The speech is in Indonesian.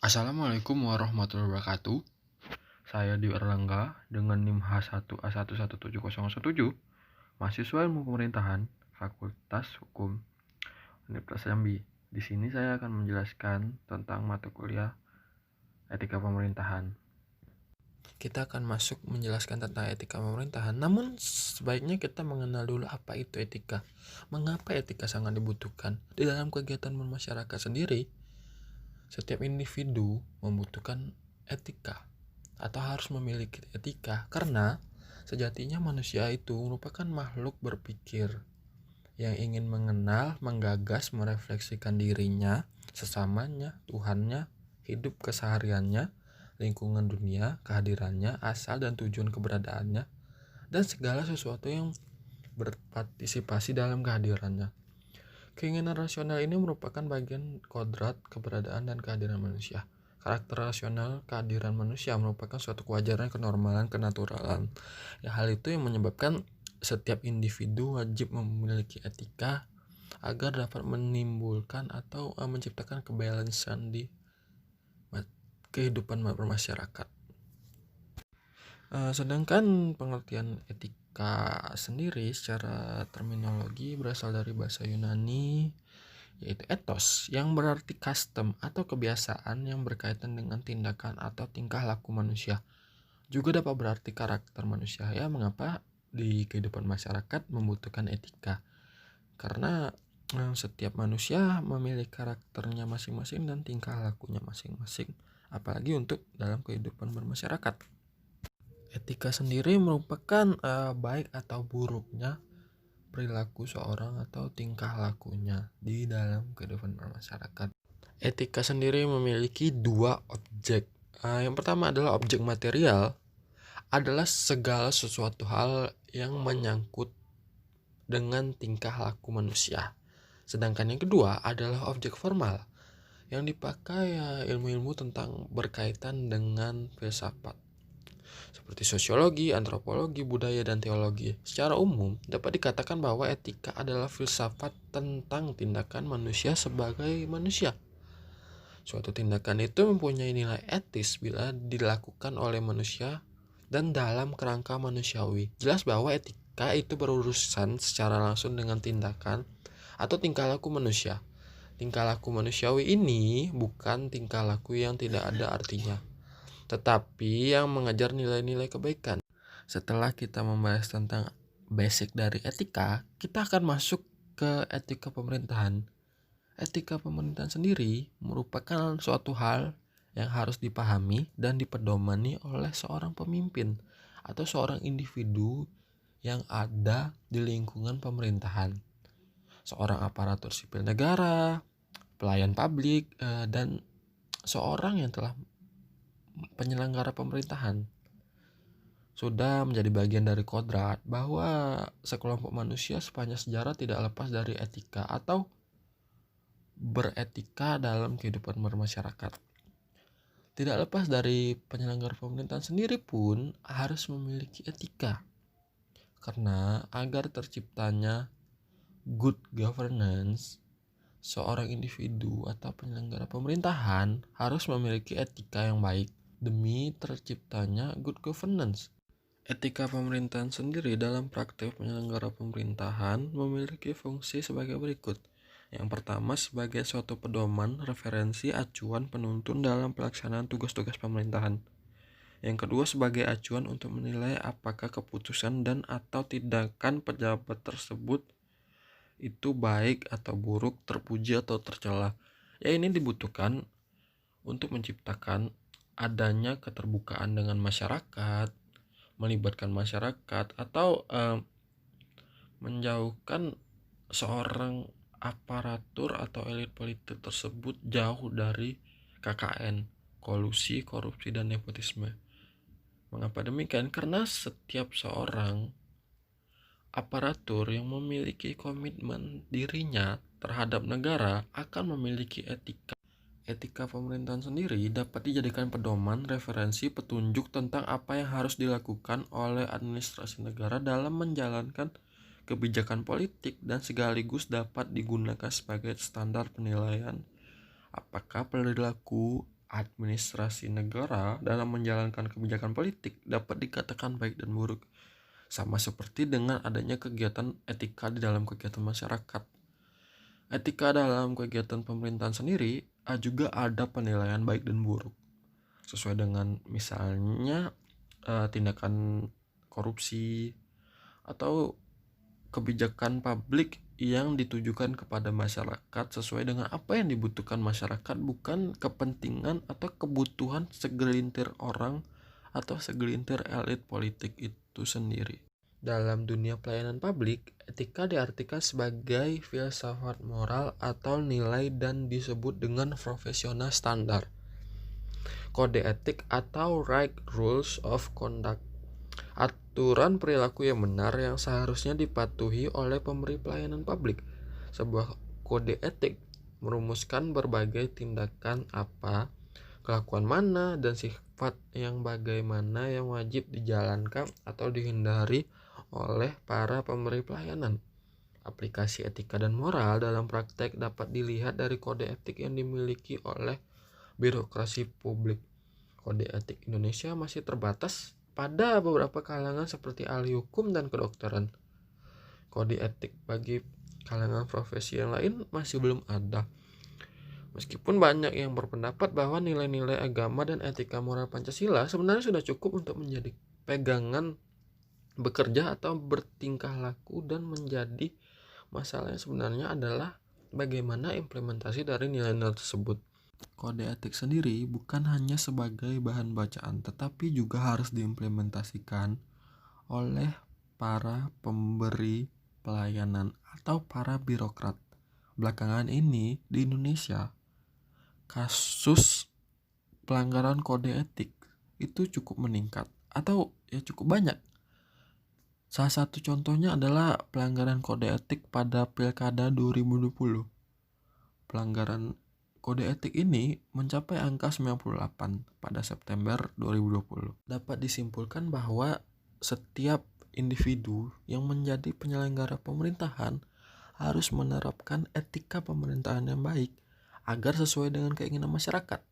Assalamualaikum warahmatullahi wabarakatuh. Saya Dwi Erlangga dengan NIM H1A1170017, mahasiswa Ilmu Pemerintahan, Fakultas Hukum Universitas Jambi. Di sini saya akan menjelaskan tentang mata kuliah Etika Pemerintahan. Kita akan masuk menjelaskan tentang etika pemerintahan, namun sebaiknya kita mengenal dulu apa itu etika. Mengapa etika sangat dibutuhkan? Di dalam kegiatan bermasyarakat sendiri, setiap individu membutuhkan etika atau harus memiliki etika karena sejatinya manusia itu merupakan makhluk berpikir yang ingin mengenal, menggagas, merefleksikan dirinya, sesamanya, Tuhannya, hidup kesehariannya, lingkungan dunia, kehadirannya, asal dan tujuan keberadaannya, dan segala sesuatu yang berpartisipasi dalam kehadirannya. Keinginan rasional ini merupakan bagian kodrat keberadaan dan kehadiran manusia. Karakter rasional kehadiran manusia merupakan suatu kewajaran, kenormalan, kenaturalan. Ya, hal itu yang menyebabkan setiap individu wajib memiliki etika agar dapat menimbulkan atau menciptakan kebalansan di kehidupan bermasyarakat. Sedangkan pengertian etika sendiri secara terminologi berasal dari bahasa Yunani, yaitu ethos, yang berarti custom atau kebiasaan yang berkaitan dengan tindakan atau tingkah laku manusia. Juga dapat berarti karakter manusia. Ya, mengapa di kehidupan masyarakat membutuhkan etika? Karena setiap manusia memiliki karakternya masing-masing dan tingkah lakunya masing-masing, apalagi untuk dalam kehidupan bermasyarakat. Etika sendiri merupakan baik atau buruknya perilaku seorang atau tingkah lakunya di dalam kehidupan bermasyarakat. Etika sendiri memiliki dua objek. Yang pertama adalah objek material, adalah segala sesuatu hal yang menyangkut dengan tingkah laku manusia. Sedangkan yang kedua adalah objek formal, yang dipakai ilmu-ilmu tentang berkaitan dengan filsafat, seperti sosiologi, antropologi, budaya, dan teologi. Secara umum, dapat dikatakan bahwa etika adalah filsafat tentang tindakan manusia sebagai manusia. Suatu tindakan itu mempunyai nilai etis bila dilakukan oleh manusia dan dalam kerangka manusiawi. Jelas bahwa etika itu berurusan secara langsung dengan tindakan atau tingkah laku manusia. Tingkah laku manusiawi ini bukan tingkah laku yang tidak ada artinya, tetapi yang mengajar nilai-nilai kebaikan. Setelah kita membahas tentang basic dari etika, kita akan masuk ke etika pemerintahan. Etika pemerintahan sendiri merupakan suatu hal yang harus dipahami dan dipedomani oleh seorang pemimpin atau seorang individu yang ada di lingkungan pemerintahan. Seorang aparatur sipil negara, pelayan publik, dan seorang yang telah penyelenggara pemerintahan sudah menjadi bagian dari kodrat bahwa sekelompok manusia sepanjang sejarah tidak lepas dari etika atau beretika dalam kehidupan bermasyarakat. Tidak lepas dari penyelenggara pemerintahan sendiri pun harus memiliki etika, karena agar terciptanya good governance, seorang individu atau penyelenggara pemerintahan harus memiliki etika yang baik demi terciptanya good governance. Etika pemerintahan sendiri dalam praktek penyelenggara pemerintahan memiliki fungsi sebagai berikut. Yang pertama, sebagai suatu pedoman, referensi, acuan, penuntun dalam pelaksanaan tugas-tugas pemerintahan. Yang kedua, sebagai acuan untuk menilai apakah keputusan dan atau tindakan pejabat tersebut itu baik atau buruk, terpuji atau tercela. Ya, ini dibutuhkan untuk menciptakan adanya keterbukaan dengan masyarakat, melibatkan masyarakat, atau menjauhkan seorang aparatur atau elit politik tersebut jauh dari KKN, kolusi, korupsi, dan nepotisme. Mengapa demikian? Karena setiap seorang aparatur yang memiliki komitmen dirinya terhadap negara akan memiliki etika. Etika pemerintahan sendiri dapat dijadikan pedoman, referensi, petunjuk tentang apa yang harus dilakukan oleh administrasi negara dalam menjalankan kebijakan politik, dan sekaligus dapat digunakan sebagai standar penilaian apakah perilaku administrasi negara dalam menjalankan kebijakan politik dapat dikatakan baik dan buruk, sama seperti dengan adanya kegiatan etika di dalam kegiatan masyarakat. Etika dalam kegiatan pemerintahan sendiri juga ada penilaian baik dan buruk, sesuai dengan misalnya tindakan korupsi atau kebijakan publik yang ditujukan kepada masyarakat sesuai dengan apa yang dibutuhkan masyarakat, bukan kepentingan atau kebutuhan segelintir orang atau segelintir elit politik itu sendiri. Dalam dunia pelayanan publik, etika diartikan sebagai filsafat moral atau nilai dan disebut dengan profesional standar, kode etik atau right rules of conduct, aturan perilaku yang benar yang seharusnya dipatuhi oleh pemberi pelayanan publik. Sebuah kode etik merumuskan berbagai tindakan apa, kelakuan mana, dan sifat yang bagaimana yang wajib dijalankan atau dihindari oleh para pemberi pelayanan. Aplikasi etika dan moral dalam praktek dapat dilihat dari kode etik yang dimiliki oleh birokrasi publik. Kode etik Indonesia masih terbatas pada beberapa kalangan seperti ahli hukum dan kedokteran. Kode etik bagi kalangan profesi yang lain masih belum ada. Meskipun banyak yang berpendapat bahwa nilai-nilai agama dan etika moral Pancasila sebenarnya sudah cukup untuk menjadi pegangan bekerja atau bertingkah laku, dan menjadi masalah yang sebenarnya adalah bagaimana implementasi dari nilai-nilai tersebut. Kode etik sendiri bukan hanya sebagai bahan bacaan, tetapi juga harus diimplementasikan oleh para pemberi pelayanan atau para birokrat. Belakangan ini di Indonesia, kasus pelanggaran kode etik itu cukup meningkat atau cukup banyak. Salah satu contohnya adalah pelanggaran kode etik pada Pilkada 2020. Pelanggaran kode etik ini mencapai angka 98 pada September 2020. Dapat disimpulkan bahwa setiap individu yang menjadi penyelenggara pemerintahan harus menerapkan etika pemerintahan yang baik agar sesuai dengan keinginan masyarakat.